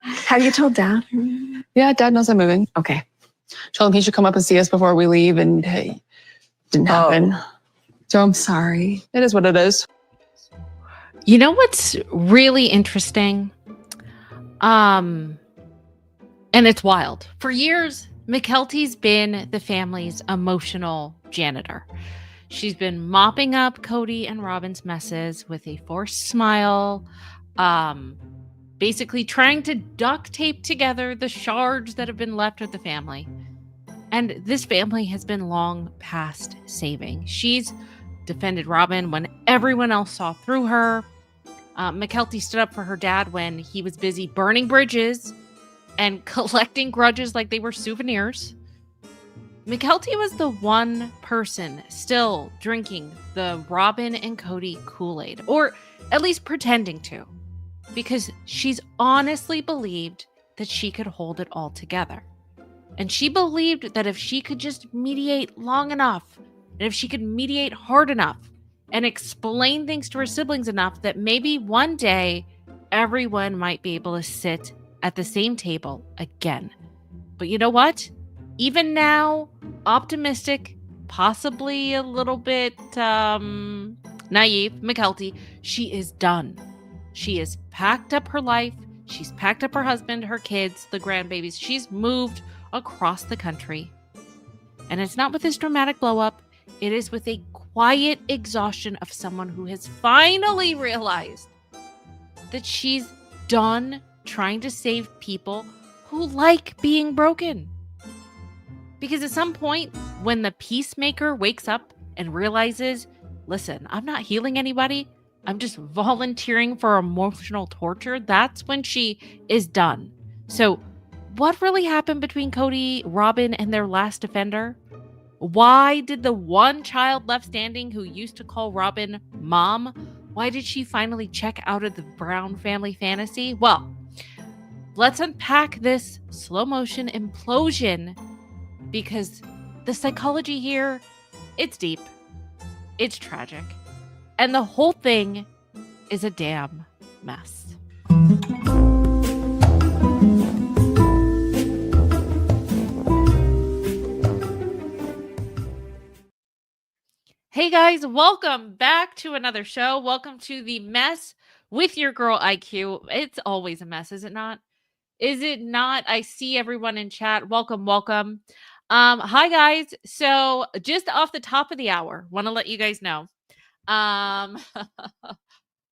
Have you told Dad? Yeah, Dad knows I'm moving. Okay. Told him he should come up and see us before we leave, and hey, didn't happen. So I'm sorry. It is what it is. You know what's really interesting? And it's wild. For years, Mykelti's been the family's emotional janitor. She's been mopping up Kody and Robyn's messes with a forced smile, basically trying to duct tape together the shards that have been left with the family. And this family has been long past saving. She's defended Robyn when everyone else saw through her. Mykelti stood up for her dad when he was busy burning bridges and collecting grudges like they were souvenirs. Mykelti was the one person still drinking the Robyn and Kody Kool-Aid, or at least pretending to, because she's honestly believed that she could hold it all together. And she believed that if she could just mediate long enough, and if she could mediate hard enough, and explain things to her siblings enough, that maybe one day everyone might be able to sit at the same table again. But you know what? Even now, optimistic, possibly a little bit naive, Mykelti, she is done. She has packed up her life. She's packed up her husband, her kids, the grandbabies. She's moved across the country. And it's not with this dramatic blow up. It is with a quiet exhaustion of someone who has finally realized that she's done trying to save people who like being broken. Because at some point, when the peacemaker wakes up and realizes, listen, I'm not healing anybody, I'm just volunteering for emotional torture, that's when she is done. So what really happened between Kody, Robyn, and their last defender? Why did the one child left standing who used to call Robyn mom, why did she finally check out of the Brown family fantasy? Well, let's unpack this slow motion implosion, because the psychology here, it's deep, it's tragic, and the whole thing is a damn mess. Hey guys, welcome back to another show. Welcome to The Mess with your girl IQ. It's always a mess, is it not? Is it not? I see everyone in chat. Welcome. Hi guys. So just off the top of the hour, want to let you guys know.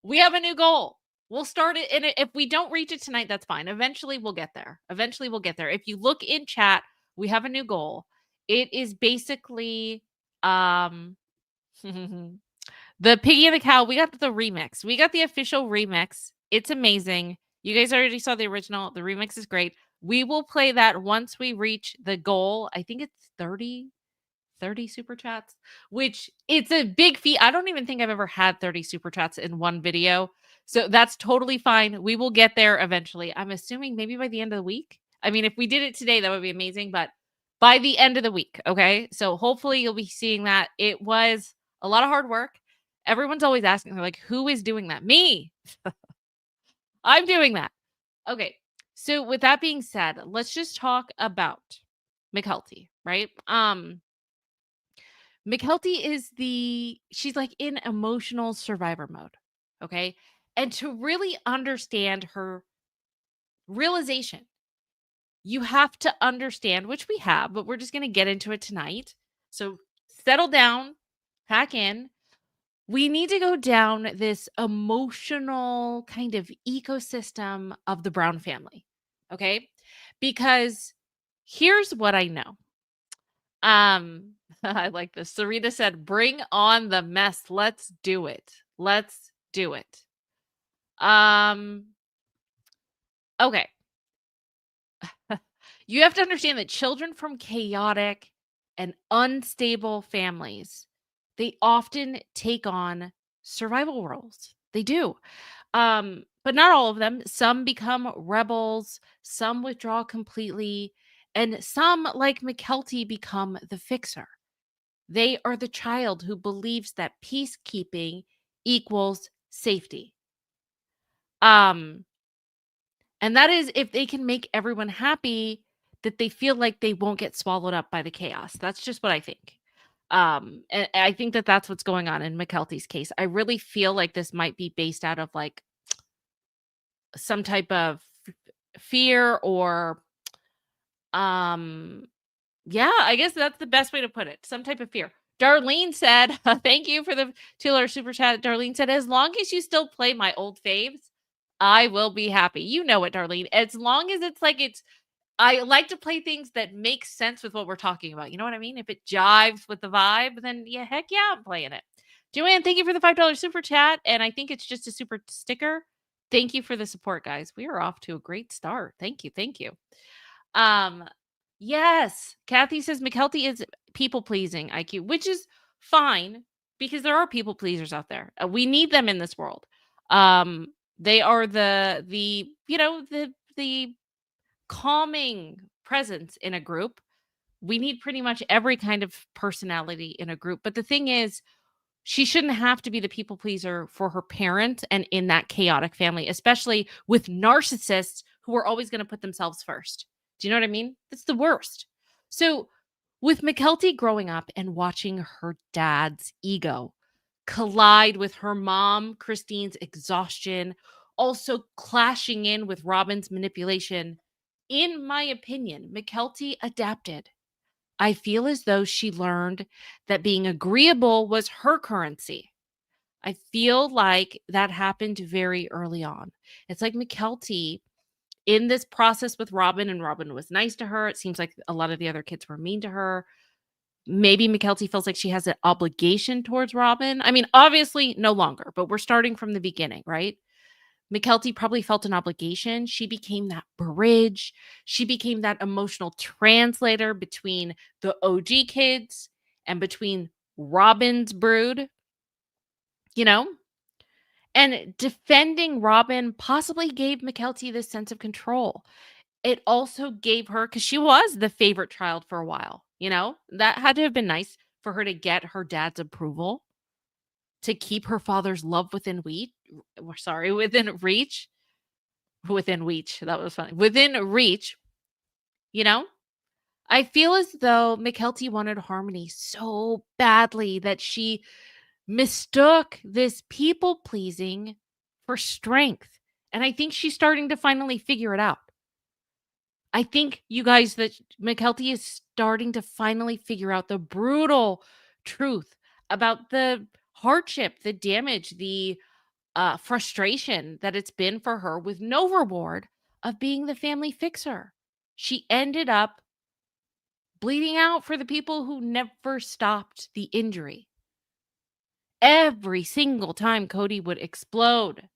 We have a new goal. We'll start it, and if we don't reach it tonight, that's fine. Eventually we'll get there. If you look in chat, we have a new goal. It is basically the Piggy and the Cow. We got the remix. We got the official remix. It's amazing. You guys already saw the original. The remix is great. We will play that once we reach the goal. I think it's 30 super chats, which it's a big feat. I don't even think I've ever had 30 super chats in one video. So that's totally fine. We will get there eventually. I'm assuming maybe by the end of the week. I mean, if we did it today, that would be amazing, but by the end of the week. Okay. So hopefully you'll be seeing that. It was a lot of hard work. Everyone's always asking, they're like, who is doing that? Me. I'm doing that. Okay. So with that being said, let's just talk about Mykelti, right? Mykelti is she's like in emotional survivor mode. Okay. And to really understand her realization, you have to understand, which we have, but we're just going to get into it tonight. So settle down, pack in. We need to go down this emotional kind of ecosystem of the Brown family. Okay. Because here's what I know. I like this. Sarita said, bring on the mess. Let's do it. Okay. You have to understand that children from chaotic and unstable families, they often take on survival roles. They do. But not all of them. Some become rebels, some withdraw completely, and some, like Mykelti, become the fixer. They are the child who believes that peacekeeping equals safety. And And that is if they can make everyone happy, that they feel like they won't get swallowed up by the chaos. That's just what I think. And I think that that's what's going on in Mykelti's case. I really feel like this might be based out of like some type of fear or yeah, I guess that's the best way to put it. Some type of fear. Darlene said, thank you for the $2 super chat. Darlene said, as long as you still play my old faves, I will be happy. You know it, Darlene. As long as it's like I like to play things that make sense with what we're talking about. You know what I mean? If it jives with the vibe, then yeah, heck yeah, I'm playing it. Joanne, thank you for the $5 super chat. And I think it's just a super sticker. Thank you for the support, guys. We are off to a great start. Thank you. Thank you. Yes. Kathy says Mykelti is people pleasing IQ, which is fine because there are people pleasers out there. We need them in this world. They are the calming presence in a group. We need pretty much every kind of personality in a group. But the thing is, she shouldn't have to be the people pleaser for her parent and in that chaotic family, especially with narcissists who are always going to put themselves first. Do you know what I mean? That's the worst. So with Mykelti growing up and watching her dad's ego collide with her mom, Christine's exhaustion, also clashing in with Robyn's manipulation, in my opinion, Mykelti adapted. I feel as though she learned that being agreeable was her currency. I feel like that happened very early on. It's like Mykelti in this process with Robyn, and Robyn was nice to her. It seems like a lot of the other kids were mean to her. Maybe Mykelti feels like she has an obligation towards Robyn. I mean, obviously no longer, but we're starting from the beginning, right? Mykelti probably felt an obligation. She became that bridge. She became that emotional translator between the OG kids and between Robyn's brood, you know? And defending Robyn possibly gave Mykelti this sense of control. It also gave her, because she was the favorite child for a while, that had to have been nice for her to get her dad's approval, to keep her father's love within reach. Within reach. That was funny. Within reach, I feel as though Mykelti wanted harmony so badly that she mistook this people pleasing for strength. And I think she's starting to finally figure it out. I think, you guys, that Mykelti is starting to finally figure out the brutal truth about the hardship, the damage, the frustration that it's been for her with no reward of being the family fixer. She ended up bleeding out for the people who never stopped the injury. Every single time Kody would explode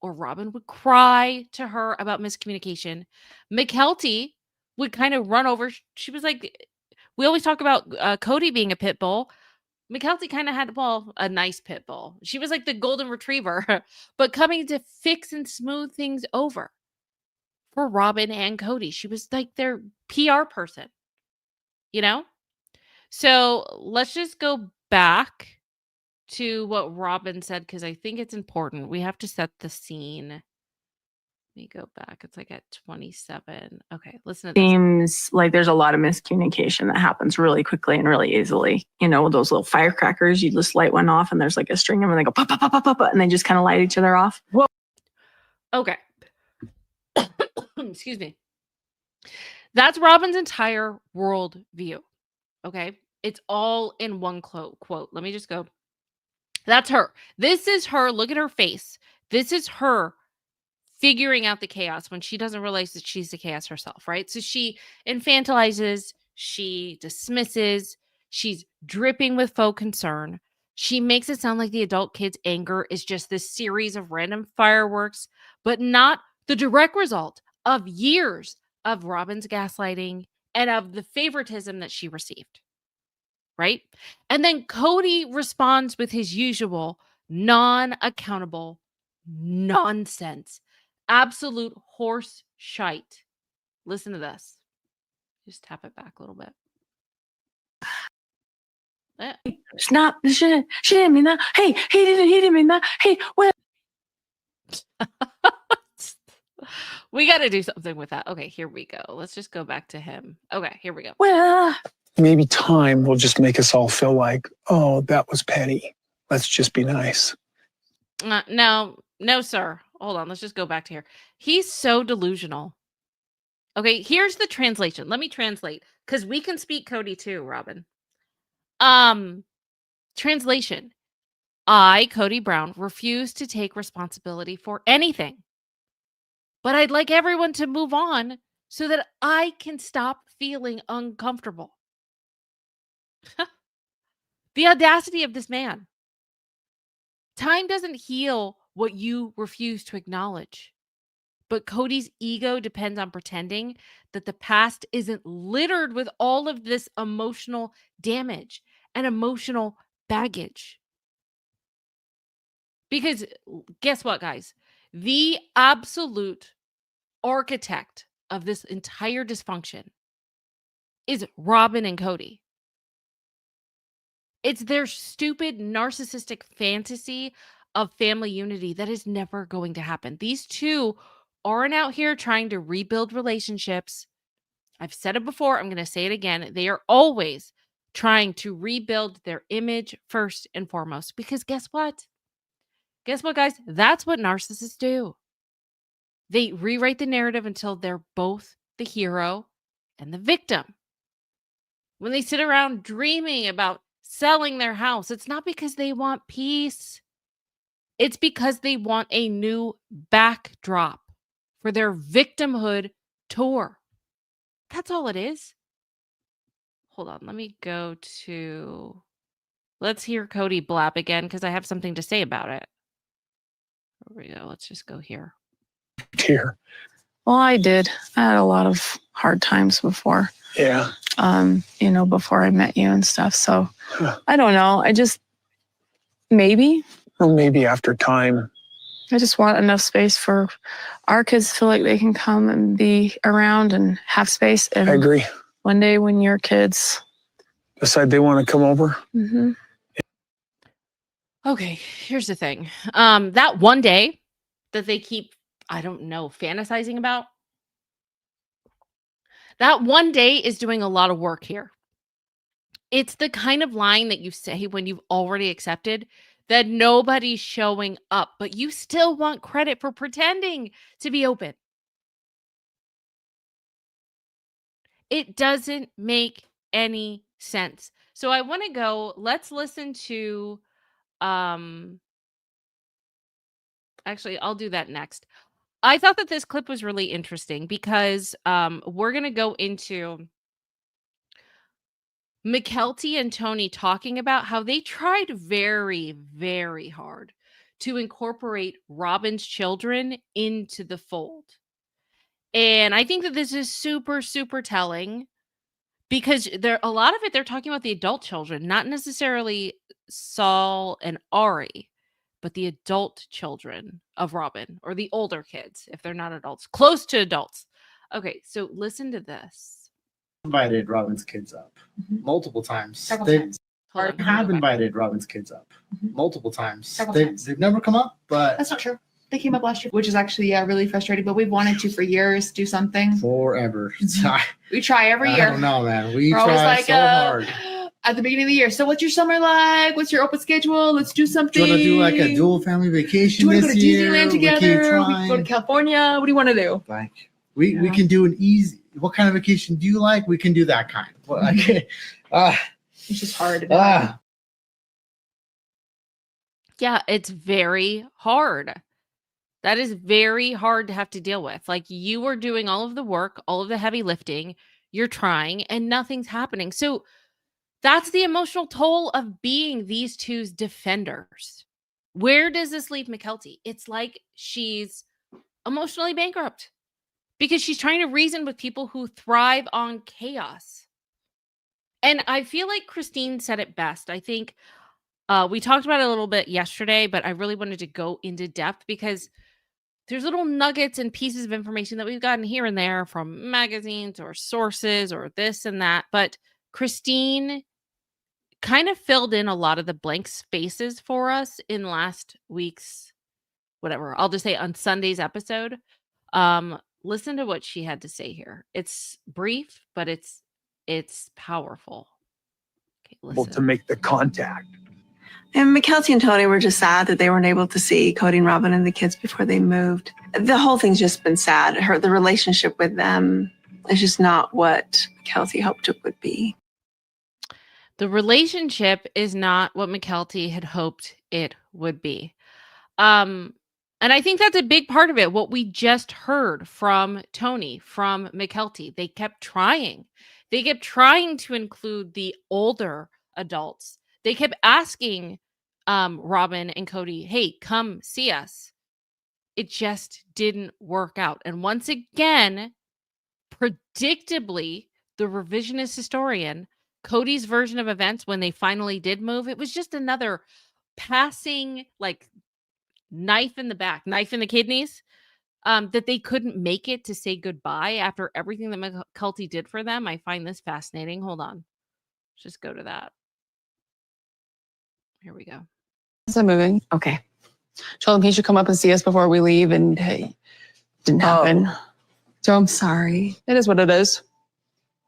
or Robyn would cry to her about miscommunication, Mykelti would kind of run over. She was like, we always talk about Kody being a pit bull. Mykelti kind of had, a nice pit bull. She was like the golden retriever, but coming to fix and smooth things over for Robyn and Kody. She was like their PR person, So let's just go back to what Robyn said, because I think it's important. We have to set the scene. Let me go back. It's like at 27. Okay, listen to this. Seems like there's a lot of miscommunication that happens really quickly and really easily. Those little firecrackers, you just light one off and there's like a string of them and they go pop, pop, pop, pop, pop, pop, and they just kind of light each other off. Whoa. Okay. Excuse me. That's Robyn's entire world view. Okay. It's all in one quote. Let me just go. That's her. This is her. Look at her face. This is her figuring out the chaos when she doesn't realize that she's the chaos herself, right? So she infantilizes, she dismisses, she's dripping with faux concern. She makes it sound like the adult kid's anger is just this series of random fireworks, but not the direct result of years of Robyn's gaslighting and of the favoritism that she received, right? And then Kody responds with his usual non-accountable nonsense. Absolute horse shite. Listen to this. Just tap it back a little bit. Snap. She didn't mean that. Hey, he didn't mean that. Hey, what? We got to do something with that. Okay, here we go. Let's just go back to him. Okay, here we go. Well, Maybe time will just make us all feel like, oh, that was petty. Let's just be nice. No, sir. Hold on. Let's just go back to here. He's so delusional. Okay, here's the translation. Let me translate because we can speak Kody too, Robyn. Translation. I, Kody Brown, refuse to take responsibility for anything. But I'd like everyone to move on so that I can stop feeling uncomfortable. The audacity of this man. Time doesn't heal what you refuse to acknowledge. But Kody's ego depends on pretending that the past isn't littered with all of this emotional damage and emotional baggage. Because guess what, guys? The absolute architect of this entire dysfunction is Robyn and Kody. It's their stupid narcissistic fantasy of family unity that is never going to happen. These two aren't out here trying to rebuild relationships. I've said it before. I'm going to say it again. They are always trying to rebuild their image first and foremost. Because guess what? Guess what, guys? That's what narcissists do. They rewrite the narrative until they're both the hero and the victim. When they sit around dreaming about selling their house, it's not because they want peace. It's because they want a new backdrop for their victimhood tour. That's all it is. Hold on. Let me go to... Let's hear Kody blab again because I have something to say about it. There we go. Let's just go here. Here. well, I did. I had a lot of hard times before, Yeah. Before I met you and stuff. So Huh. I don't know. I just, maybe Or maybe after time. I just want enough space for our kids to feel like they can come and be around and have space. And I agree. one day when your kids, Decide they want to come over. mhm. Okay, here's the thing. That one day that they keep, I don't know, fantasizing about, that one day is doing a lot of work here. It's the kind of line that you say when you've already accepted that nobody's showing up, but you still want credit for pretending to be open. It doesn't make any sense. So I want to go, let's listen to, actually, I'll do that next. I thought that this clip was really interesting because we're going to go into Mykelti and Tony talking about how they tried very, very hard to incorporate Robyn's children into the fold. And I think that this is super, super telling because a lot of it, they're talking about the adult children, not necessarily Saul and Ari, but the adult children of Robyn or the older kids, if they're not adults, close to adults. Okay, so listen to this. Invited Robyn's kids up multiple times. Several They times. Hold on, have go back. invited Robyn's kids up Mhm. multiple times. Several They, times. They've never come up, but That's not true. They came up last year, which is actually really frustrating. But we've wanted to for years do something. forever. We try every I year. don't know, man. We We're always try like, so hard. at the beginning of the year. So, what's your summer like? What's your open schedule? Let's do Do something. you want to do like a dual family Do vacation you want to this go to year? Disneyland We keep together? We go trying. to California. What do you want to do? Like we Yeah. can do an easy. What kind of vacation do you like? We can do that kind. Well, like, It's just hard. Yeah, it's very hard. That is very hard to have to deal with. Like you are doing all of the work, all of the heavy lifting, you're trying, and nothing's happening. So that's the emotional toll of being these two's defenders. Where does this leave Mykelti? It's like she's emotionally bankrupt because she's trying to reason with people who thrive on chaos. And I feel like Christine said it best. I think we talked about it a little bit yesterday, but I really wanted to go into depth because there's little nuggets and pieces of information that we've gotten here and there from magazines or sources or this and that. But Christine kind of filled in a lot of the blank spaces for us in last week's, whatever, I'll just say on Sunday's episode. Listen to what she had to say here. It's brief, but it's powerful. Okay, able to listen. make the contact. And Mykelti and Tony were just sad that they weren't able to see Kody and Robyn and the kids before they moved. The whole thing's just been sad. The relationship with them is just not what Mykelti hoped it would be. The relationship is not what Mykelti had hoped it would be. And I think that's a big part of it. What we just heard from Tony, from Mykelti, they kept trying. They kept trying to include the older adults. They kept asking Robyn and Kody, hey, come see us. It just didn't work out. And once again, predictably, the revisionist historian, Kody's version of events when they finally did move, it was just another passing, like, knife in the back, knife in the kidneys, that they couldn't make it to say goodbye after everything that Mykelti did for them. I find this fascinating. Hold on. Let's just go to that. Here we go. I'm moving. Okay. Told him he should come up and see us before we leave, and hey, didn't happen. So I'm sorry. It is what it is.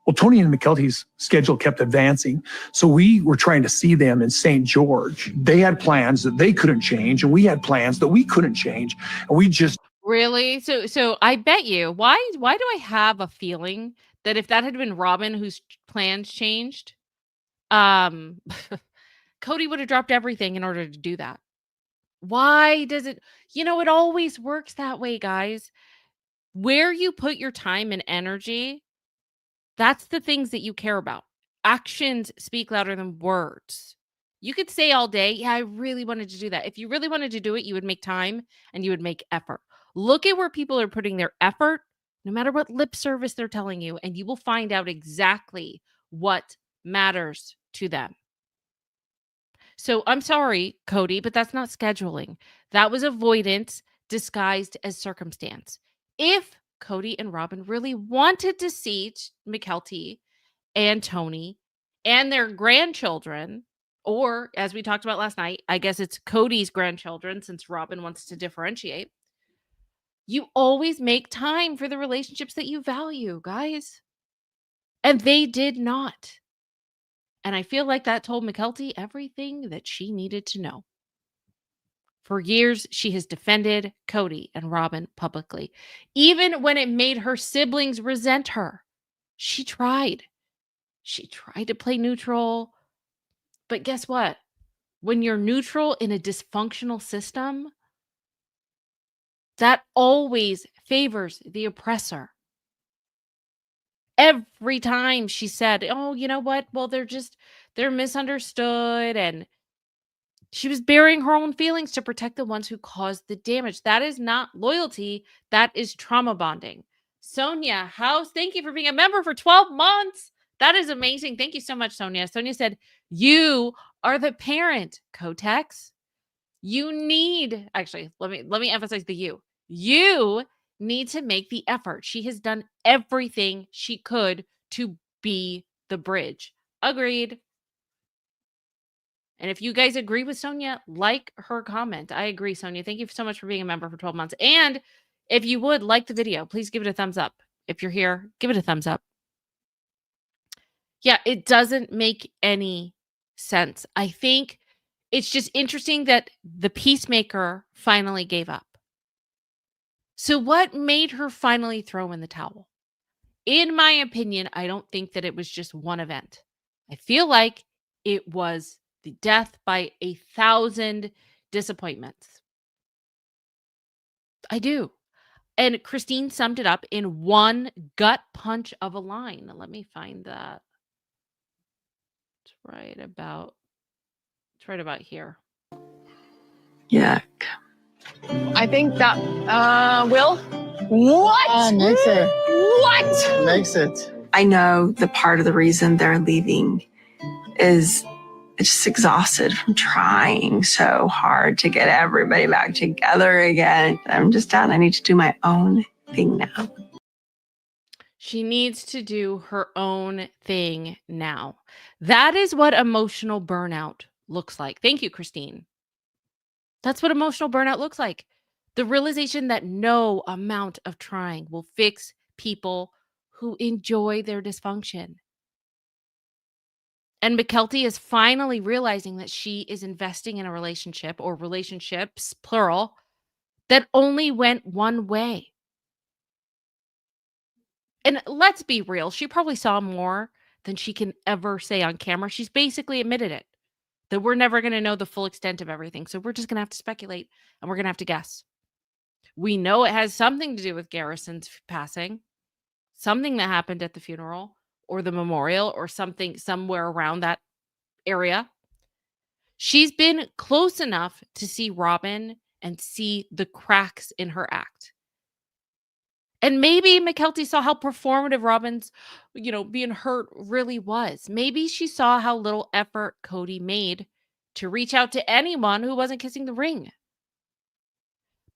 Well, Tony and Mykelti's schedule kept advancing, so we were trying to see them in St. George. They had plans that they couldn't change, and we had plans that we couldn't change, and we just Really? So I bet you, why do I have a feeling that if that had been Robyn whose plans changed, Kody would have dropped everything in order to do that. Why does it, it always works that way, guys. Where you put your time and energy, that's the things that you care about. Actions speak louder than words. You could say all day, yeah, I really wanted to do that. If you really wanted to do it, you would make time and you would make effort. Look at where people are putting their effort, no matter what lip service they're telling you, and you will find out exactly what matters to them. So I'm sorry, Kody, but that's not scheduling. That was avoidance disguised as circumstance. If Kody and Robyn really wanted to see Mykelti and Tony and their grandchildren, or as we talked about last night, I guess it's Kody's grandchildren since Robyn wants to differentiate, you always make time for the relationships that you value, guys. And they did not. And I feel like that told Mykelti everything that she needed to know. For years, she has defended Kody and Robyn publicly. Even when it made her siblings resent her, she tried. She tried to play neutral. But guess what? When you're neutral in a dysfunctional system, that always favors the oppressor. Every time she said, oh, you know what? Well, they're misunderstood. And she was burying her own feelings to protect the ones who caused the damage. That is not loyalty. That is trauma bonding. Sonia House, thank you for being a member for 12 months. That is amazing. Thank you so much, Sonia. Sonia said, you are the parent, Kotex. You need, actually, let me emphasize the you. You need to make the effort. She has done everything she could to be the bridge. Agreed. And if you guys agree with Sonia, like her comment. I agree, Sonia. Thank you so much for being a member for 12 months. And if you would like the video, please give it a thumbs up. If you're here, give it a thumbs up. Yeah, it doesn't make any sense. I think it's just interesting that the peacemaker finally gave up. So what made her finally throw in the towel? In my opinion, I don't think that it was just one event. I feel like it was the death by 1,000 disappointments. I do. And Christine summed it up in one gut punch of a line. Let me find that. It's right about here. Yuck. I think that Will. What? Makes it. What? Makes it. I know the part of the reason they're leaving is it's just exhausted from trying so hard to get everybody back together again. I'm just done. I need to do my own thing now. She needs to do her own thing now. That is what emotional burnout looks like. Thank you, Christine. That's what emotional burnout looks like. The realization that no amount of trying will fix people who enjoy their dysfunction. And Mykelti is finally realizing that she is investing in a relationship, or relationships, plural, that only went one way. And let's be real, she probably saw more than she can ever say on camera. She's basically admitted it, that we're never going to know the full extent of everything. So we're just going to have to speculate, and we're going to have to guess. We know it has something to do with Garrison's passing, something that happened at the funeral or the memorial, or something somewhere around that area. She's been close enough to see Robyn and see the cracks in her act. And maybe Mykelti saw how performative Robyn's, being hurt really was. Maybe she saw how little effort Kody made to reach out to anyone who wasn't kissing the ring.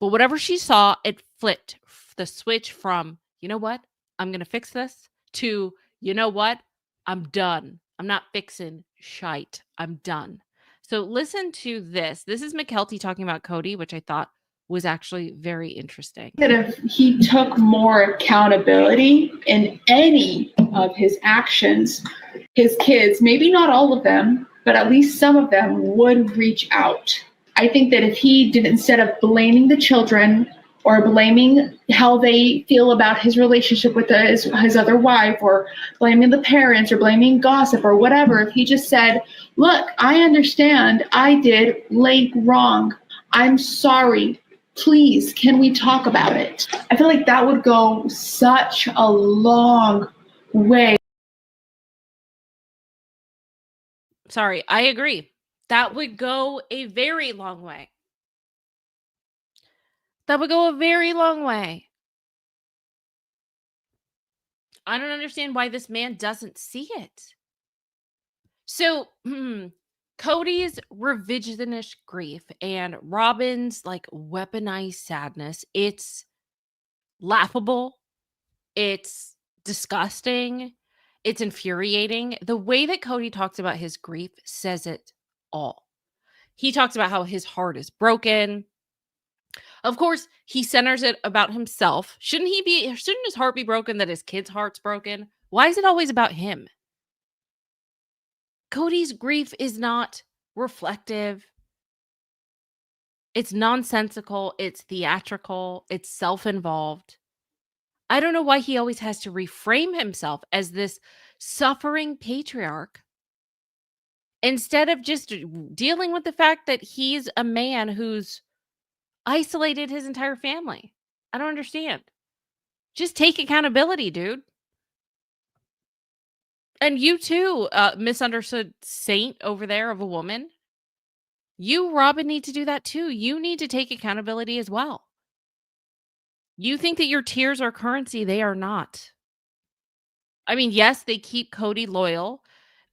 But whatever she saw, it flipped the switch from, you know what, I'm going to fix this, to, you know what, I'm done. I'm not fixing shite. I'm done. So listen to this. This is Mykelti talking about Kody, which I thought was actually very interesting. That if he took more accountability in any of his actions, his kids, maybe not all of them, but at least some of them would reach out. I think that if he did, instead of blaming the children or blaming how they feel about his relationship with his other wife, or blaming the parents, or blaming gossip or whatever, if he just said, look, I understand I did Blake wrong. I'm sorry. Please, can we talk about it? I feel like that would go such a long way. Sorry, I agree. That would go a very long way. That would go a very long way. I don't understand why this man doesn't see it. So, Kody's revisionist grief and Robyn's weaponized sadness, it's laughable. It's disgusting. It's infuriating. The way that Kody talks about his grief says it all. He talks about how his heart is broken. Of course, he centers it about himself. Shouldn't his heart be broken that his kid's heart's broken? Why is it always about him? Kody's grief is not reflective. It's nonsensical. It's theatrical. It's self-involved. I don't know why he always has to reframe himself as this suffering patriarch instead of just dealing with the fact that he's a man who's isolated his entire family. I don't understand. Just take accountability, dude. And you too, misunderstood saint over there of a woman. You, Robyn, need to do that too. You need to take accountability as well. You think that your tears are currency. They are not. I mean, yes, they keep Kody loyal.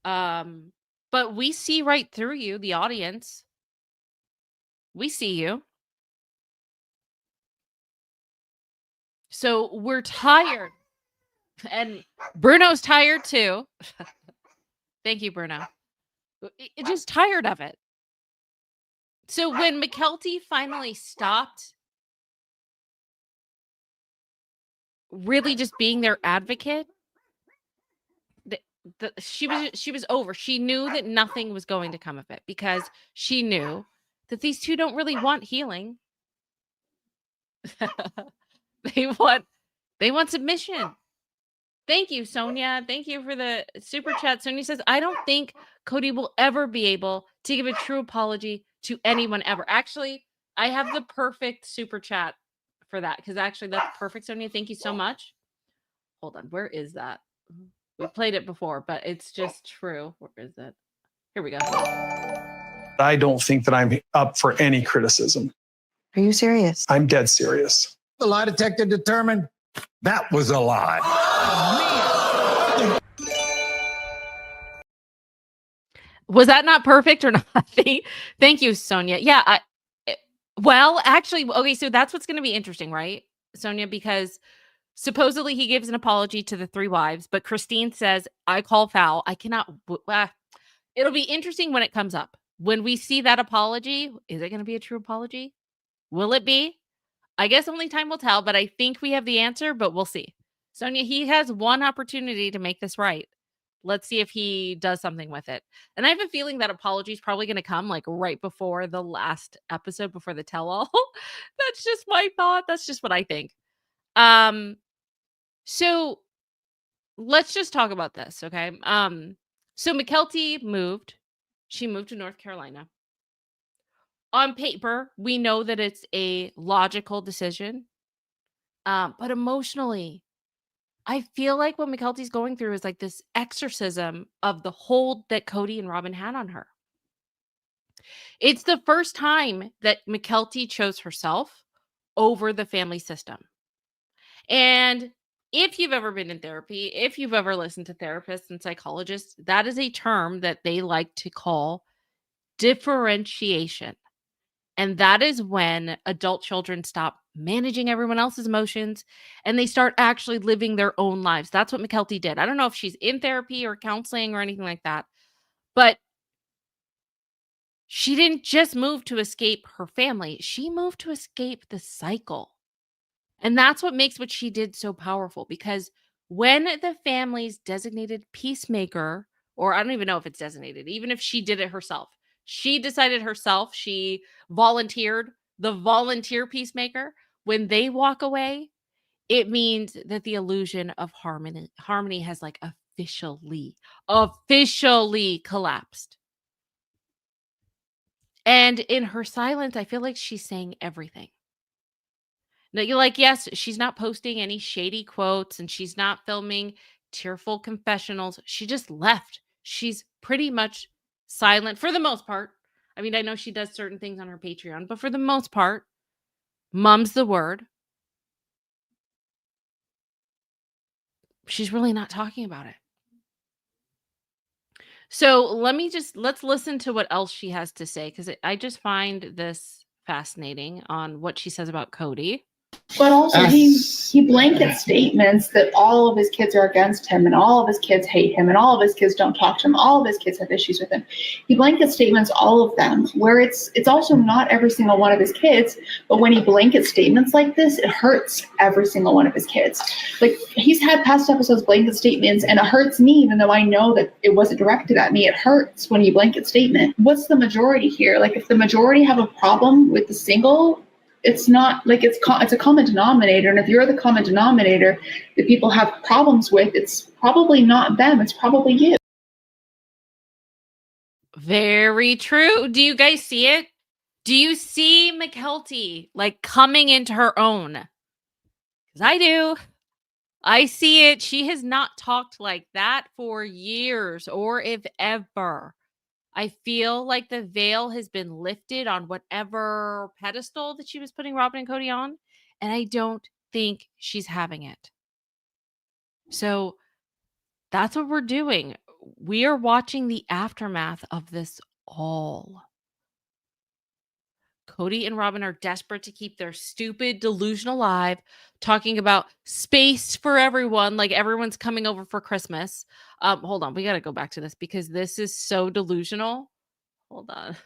But we see right through you, the audience. We see you. So we're tired. And Bruno's tired too. Thank you, Bruno. Just tired of it. So when Mykelti finally stopped really just being their advocate, she was over. She knew that nothing was going to come of it because she knew that these two don't really want healing. They want submission. Thank you, Sonia. Thank you for the super chat. Sonia says, I don't think Kody will ever be able to give a true apology to anyone ever. Actually, I have the perfect super chat for that because actually that's perfect, Sonia. Thank you so much. Hold on. Where is that? We played it before, but it's just true. Where is it? Here we go. I don't think that I'm up for any criticism. Are you serious? I'm dead serious. The lie detector determined that was a lie. Was that not perfect or not? Thank you, Sonia. Yeah. Well, actually, okay, so that's what's going to be interesting, right, Sonia? Because supposedly he gives an apology to the three wives, but Christine says, I call foul. I cannot. It'll be interesting when it comes up. When we see that apology, is it going to be a true apology? Will it be? I guess only time will tell, but I think we have the answer, but we'll see. Sonia, he has one opportunity to make this right. Let's see if he does something with it. And I have a feeling that apology is probably going to come like right before the last episode, before the tell-all. That's just my thought. That's just what I think. So let's just talk about this, okay? So Mykelti moved. She moved to North Carolina. On paper, we know that it's a logical decision. But emotionally, I feel like what Mykelti's going through is like this exorcism of the hold that Kody and Robyn had on her. It's the first time that Mykelti chose herself over the family system. And if you've ever been in therapy, if you've ever listened to therapists and psychologists, that is a term that they like to call differentiation. And that is when adult children stop managing everyone else's emotions and they start actually living their own lives. That's what Mykelti did. I don't know if she's in therapy or counseling or anything like that, but she didn't just move to escape her family. She moved to escape the cycle. And that's what makes what she did so powerful, because when the family's designated peacemaker, or I don't even know if it's designated, even if she did it herself, she decided herself, she volunteered, the volunteer peacemaker, when they walk away, it means that the illusion of harmony has like officially collapsed. And in her silence, I feel like she's saying everything. Now, you're like, yes, she's not posting any shady quotes and she's not filming tearful confessionals. She just left. She's pretty much silent for the most part. I mean, I know she does certain things on her Patreon, but for the most part, mum's the word. She's really not talking about it. So let's listen to what else she has to say, because I just find this fascinating on what she says about Kody. But also, he blanket statements that all of his kids are against him, and all of his kids hate him, and all of his kids don't talk to him. All of his kids have issues with him. He blanket statements all of them, where it's also not every single one of his kids, but when he blanket statements like this, it hurts every single one of his kids. Like, he's had past episodes blanket statements, and it hurts me, even though I know that it wasn't directed at me. It hurts when you blanket statement. What's the majority here? Like, if the majority have a problem with the single, it's not like it's a common denominator. And if you're the common denominator that people have problems with, it's probably not them. It's probably you. Very true. Do you guys see it? Do you see Mykelti like coming into her own? Because I do. I see it. She has not talked like that for years, or if ever. I feel like the veil has been lifted on whatever pedestal that she was putting Robyn and Kody on, and I don't think she's having it. So that's what we're doing. We are watching the aftermath of this all. Kody and Robyn are desperate to keep their stupid delusion alive, talking about space for everyone, like everyone's coming over for Christmas. Hold on, we got to go back to this because this is so delusional. Hold on.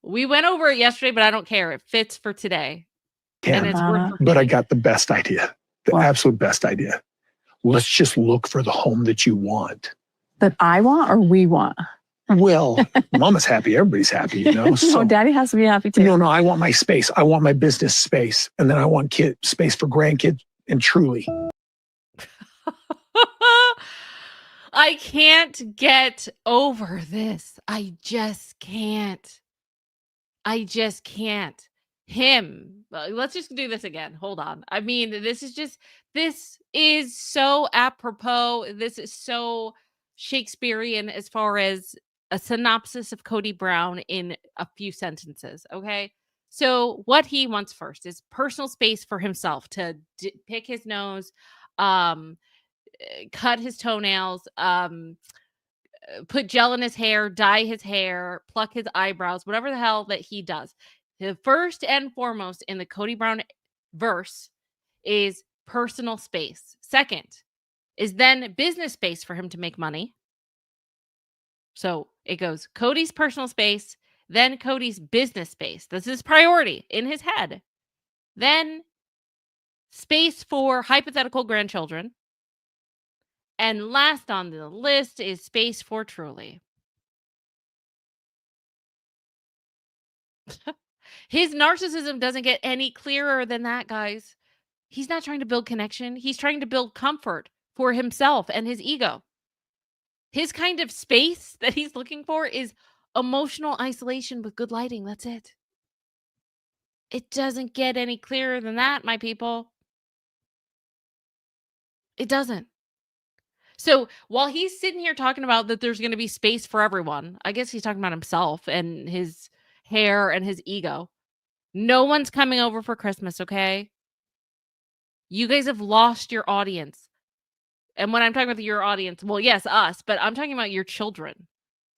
We went over it yesterday, but I don't care. It fits for today. And it's worth But I got the best idea, the absolute best idea. Let's just look for the home that you want. That I want or we want? Well, mama's happy. Everybody's happy, you know? So daddy has to be happy too. No, I want my space. I want my business space. And then I want space for grandkids and truly. I can't get over this. I just can't. Him. Let's just do this again. Hold on. I mean, this is so apropos. This is so Shakespearean as far as a synopsis of Kody Brown in a few sentences. Okay. So what he wants first is personal space for himself to pick his nose, cut his toenails, put gel in his hair, dye his hair, pluck his eyebrows, whatever the hell that he does. The first and foremost in the Kody Brown verse is personal space. Second is then business space for him to make money. So it goes Kody's personal space, then Kody's business space. This is priority in his head. Then space for hypothetical grandchildren. And last on the list is space for truly. His narcissism doesn't get any clearer than that, guys. He's not trying to build connection. He's trying to build comfort for himself and his ego. His kind of space that he's looking for is emotional isolation with good lighting. That's it. It doesn't get any clearer than that, my people. It doesn't. So while he's sitting here talking about that there's going to be space for everyone, I guess he's talking about himself and his hair and his ego. No one's coming over for Christmas, okay? You guys have lost your audience. And when I'm talking about your audience, well, yes, us, but I'm talking about your children.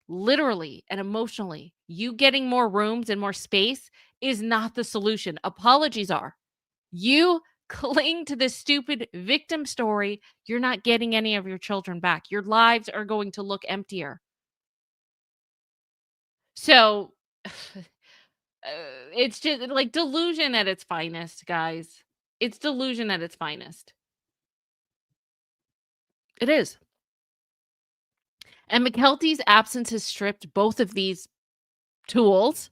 Literally and emotionally, you getting more rooms and more space is not the solution. Apologies are. You cling to this stupid victim story. You're not getting any of your children back. Your lives are going to look emptier. So it's just like delusion at its finest, guys. It's delusion at its finest. It is. And Mykelti's absence has stripped both of these tools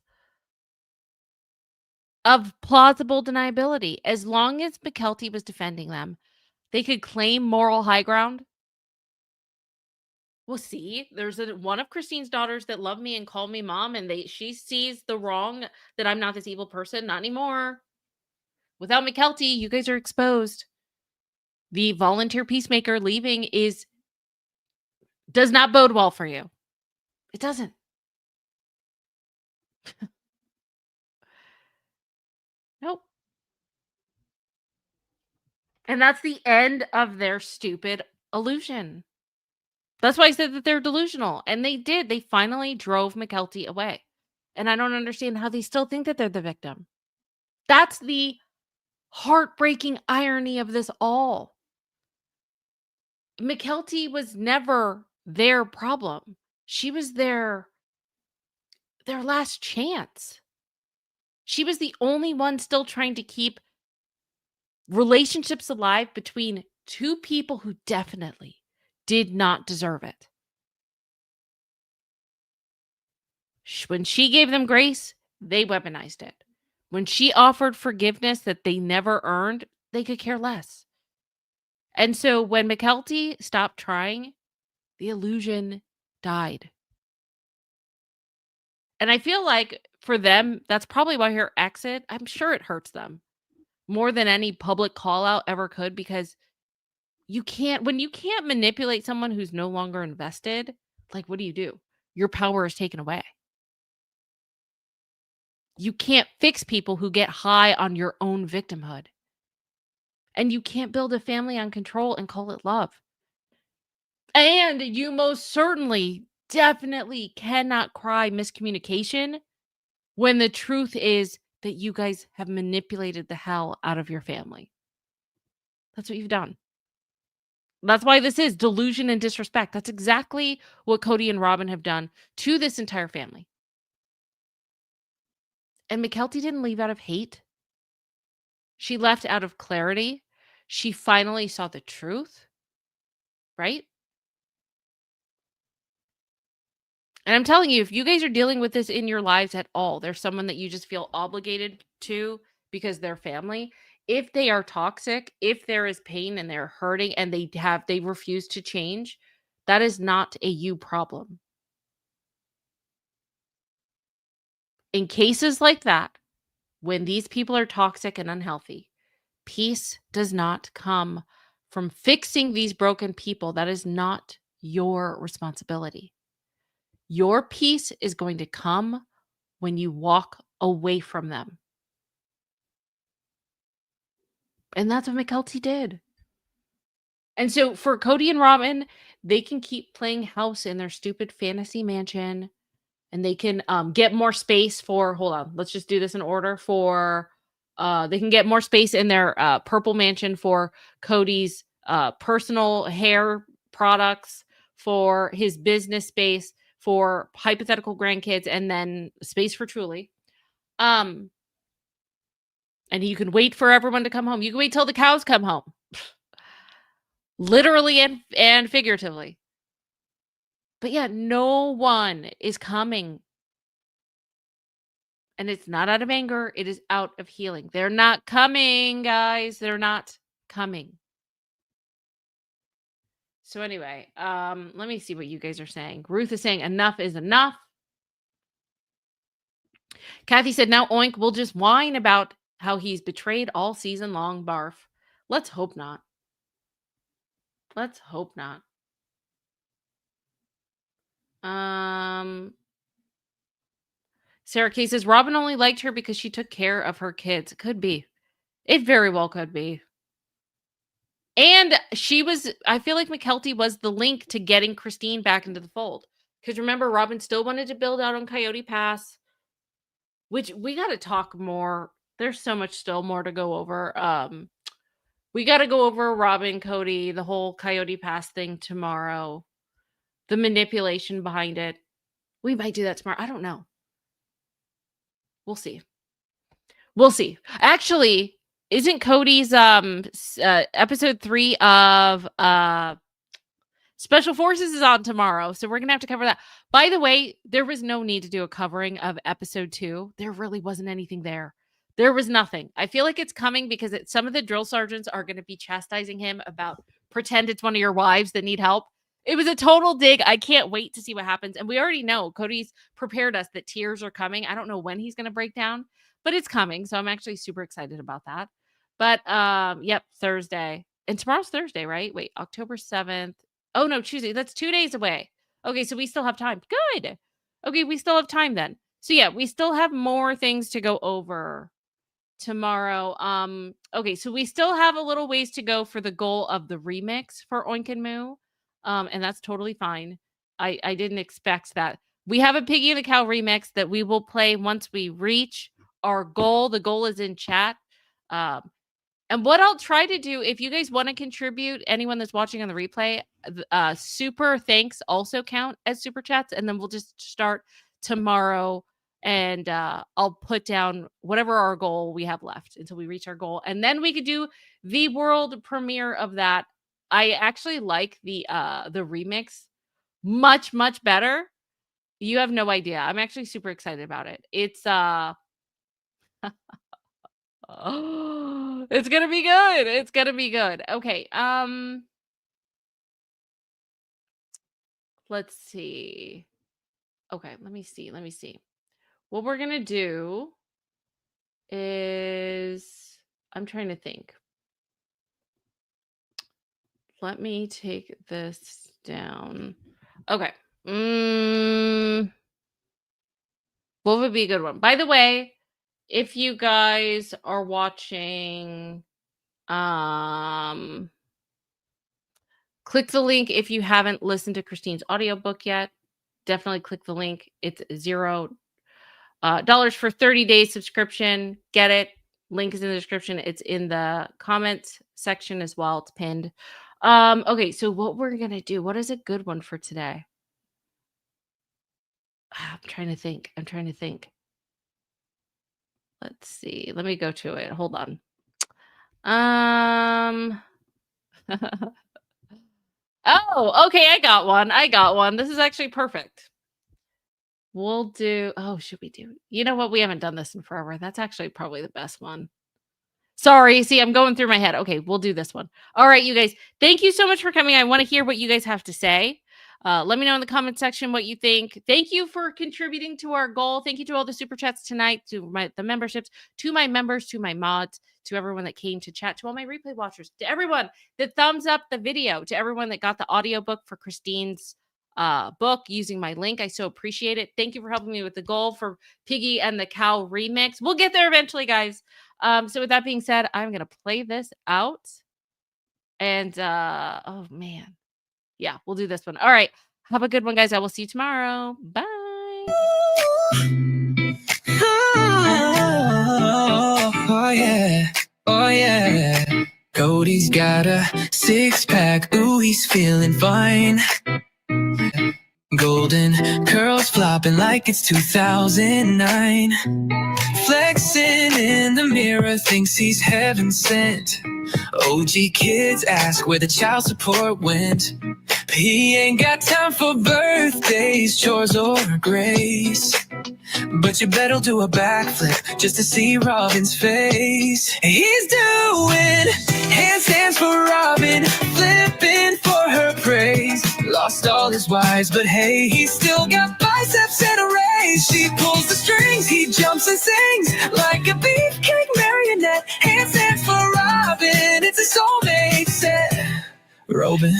of plausible deniability. As long as Mykelti was defending them, they could claim moral high ground. Well, see, there's one of Christine's daughters that love me and call me mom, and she sees the wrong that I'm not this evil person. Not anymore. Without Mykelti, you guys are exposed. The volunteer peacemaker leaving does not bode well for you. It doesn't. Nope. And that's the end of their stupid illusion. That's why I said that they're delusional. And they did. They finally drove Mykelti away. And I don't understand how they still think that they're the victim. That's the heartbreaking irony of this all. Mykelti was never their problem. She was their last chance. She was the only one still trying to keep relationships alive between two people who definitely did not deserve it. When she gave them grace, they weaponized it. When she offered forgiveness that they never earned, they could care less. And so when Mykelti stopped trying, the illusion died. And I feel like for them, that's probably why her exit, I'm sure it hurts them more than any public call out ever could, because when you can't manipulate someone who's no longer invested, like, what do? Your power is taken away. You can't fix people who get high on your own victimhood. And you can't build a family on control and call it love. And you most certainly, definitely cannot cry miscommunication when the truth is that you guys have manipulated the hell out of your family. That's what you've done. That's why this is delusion and disrespect. That's exactly what Kody and Robyn have done to this entire family. And Mykelti didn't leave out of hate. She left out of clarity. She finally saw the truth, right? And I'm telling you, if you guys are dealing with this in your lives at all, there's someone that you just feel obligated to because they're family. If they are toxic, if there is pain and they're hurting and they refuse to change, that is not a you problem. In cases like that, when these people are toxic and unhealthy, peace does not come from fixing these broken people. That is not your responsibility. Your peace is going to come when you walk away from them. And that's what Mykelti did. And so for Kody and Robyn, they can keep playing house in their stupid fantasy mansion. And they can get more space for, hold on, let's just do this in order. They can get more space in their purple mansion for Kody's personal hair products, for his business space, for hypothetical grandkids, and then space for Truly. And And you can wait for everyone to come home. You can wait till the cows come home. Literally and figuratively. But yeah, no one is coming. And it's not out of anger. It is out of healing. They're not coming, guys. They're not coming. So anyway, let me see what you guys are saying. Ruth is saying enough is enough. Kathy said, now Oink will just whine about how he's betrayed all season long. Barf. Let's hope not. Let's hope not. Sarah K says, Robyn only liked her because she took care of her kids. Could be. It very well could be. And I feel like Mykelti was the link to getting Christine back into the fold. Because remember, Robyn still wanted to build out on Coyote Pass, which we got to talk more. There's so much still more to go over. We got to go over Robyn, Kody, the whole Coyote Pass thing tomorrow. The manipulation behind it. We might do that tomorrow. I don't know. We'll see. We'll see. Actually, isn't Cody's episode 3 of Special Forces is on tomorrow, so we're gonna have to cover that. By the way, there was no need to do a covering of episode 2. There really wasn't anything there. There was nothing. I feel like it's coming because some of the drill sergeants are going to be chastising him about pretend it's one of your wives that need help. It was a total dig. I can't wait to see what happens. And we already know Cody's prepared us that tears are coming. I don't know when he's going to break down, but it's coming. So I'm actually super excited about that. But yep, Thursday. And tomorrow's Thursday, right? Wait, October 7th. Oh no, Tuesday. That's 2 days away. Okay, so we still have time. Good. Okay, we still have time then. So yeah, we still have more things to go over tomorrow. Okay, so we still have a little ways to go for the goal of the remix for Oink and Moo. And that's totally fine. I didn't expect that. We have a Piggy and the Cow remix that we will play once we reach our goal. The goal is in chat. And what I'll try to do, if you guys want to contribute, anyone that's watching on the replay, super thanks also count as super chats. And then we'll just start tomorrow. And I'll put down whatever our goal we have left until we reach our goal. And then we could do the world premiere of that. I actually like the remix much, much better. You have no idea. I'm actually super excited about it. It's it's gonna be good. It's gonna be good. Okay. Let's see. Okay, let me see. What we're gonna do is I'm trying to think. Let me take this down. Okay. What would be a good one? By the way, if you guys are watching, click the link if you haven't listened to Christine's audiobook yet. Definitely click the link. It's $0 for 30 days subscription. Get it. Link is in the description. It's in the comments section as well. It's pinned. Okay, so what we're gonna do, what is a good one for today? I'm trying to think. Let's see. Let me go to it. Hold on. Oh, okay, I got one. This is actually perfect. We'll do, should we do? You know what? We haven't done this in forever. That's actually probably the best one. Sorry. See, I'm going through my head. Okay, we'll do this one. All right, you guys. Thank you so much for coming. I want to hear what you guys have to say. Let me know in the comment section what you think. Thank you for contributing to our goal. Thank you to all the super chats tonight, to the memberships, to my members, to my mods, to everyone that came to chat, to all my replay watchers, to everyone that thumbs up the video, to everyone that got the audiobook for Christine's book using my link. I so appreciate it. Thank you for helping me with the goal for Piggy and the Cow remix. We'll get there eventually, guys. So with that being said, I'm going to play this out. And, oh, man. Yeah, we'll do this one. All right. Have a good one, guys. I will see you tomorrow. Bye. Oh, yeah. Oh, yeah. Cody's got a six-pack. Ooh, he's feeling fine. Golden curls flopping like it's 2009. Flex flexing in the mirror, thinks he's heaven sent. OG kids ask where the child support went. He ain't got time for birthdays, chores, or grace. But you better do a backflip just to see Robyn's face. He's doing handstands for Robyn, flipping for her praise. Lost all his wives, but hey, he's still got biceps and a raise. She pulls the strings, he jumps and sings like a beefcake marionette. Handstands for Robyn, it's a soulmate set. Robyn,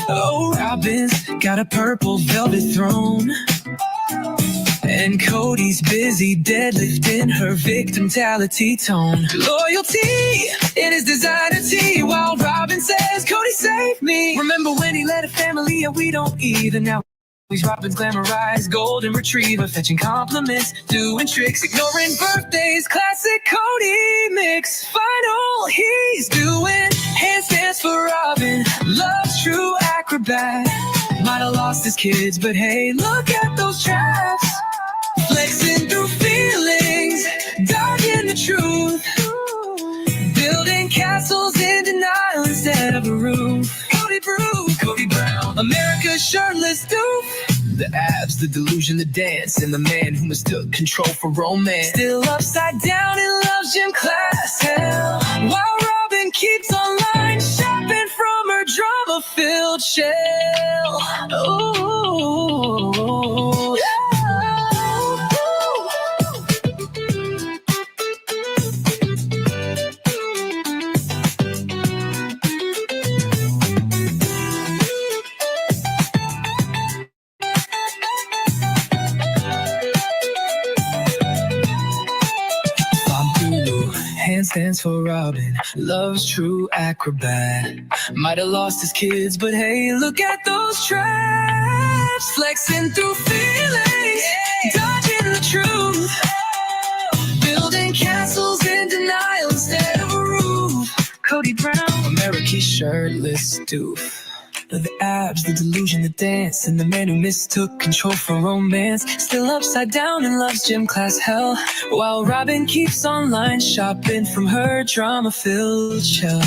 oh, Robyn's got a purple velvet throne. And Kody's busy deadlifting her victimtality tone. Loyalty in his designer tee, while Robyn says, Kody save me. Remember when he led a family and we don't either. Now he's Robyn's glamorized golden retriever, fetching compliments, doing tricks, ignoring birthdays. Classic Kody mix. Final, he's doing handstands for Robyn. Love's true acrobat. Might have lost his kids, but hey, look at those traps. Flexing through feelings, dodging the truth. Building castles in denial instead of a roof. Kody Brown, America's shirtless doof. The abs, the delusion, the dance, and the man who mistook control for romance. Still upside down in love's gym class hell. While Robyn keeps online shopping from her drama-filled shell. Ooh, yeah. Handstands for Robyn, love's true acrobat. Might have lost his kids, but hey, look at those traps. Flexing through feelings, dodging the truth. Building castles in denial instead of a roof. Kody Brown, America's shirtless doof. The abs, the delusion, the dance, and the man who mistook control for romance. Still upside down in love's gym class hell, while Robyn keeps online shopping from her drama-filled shell.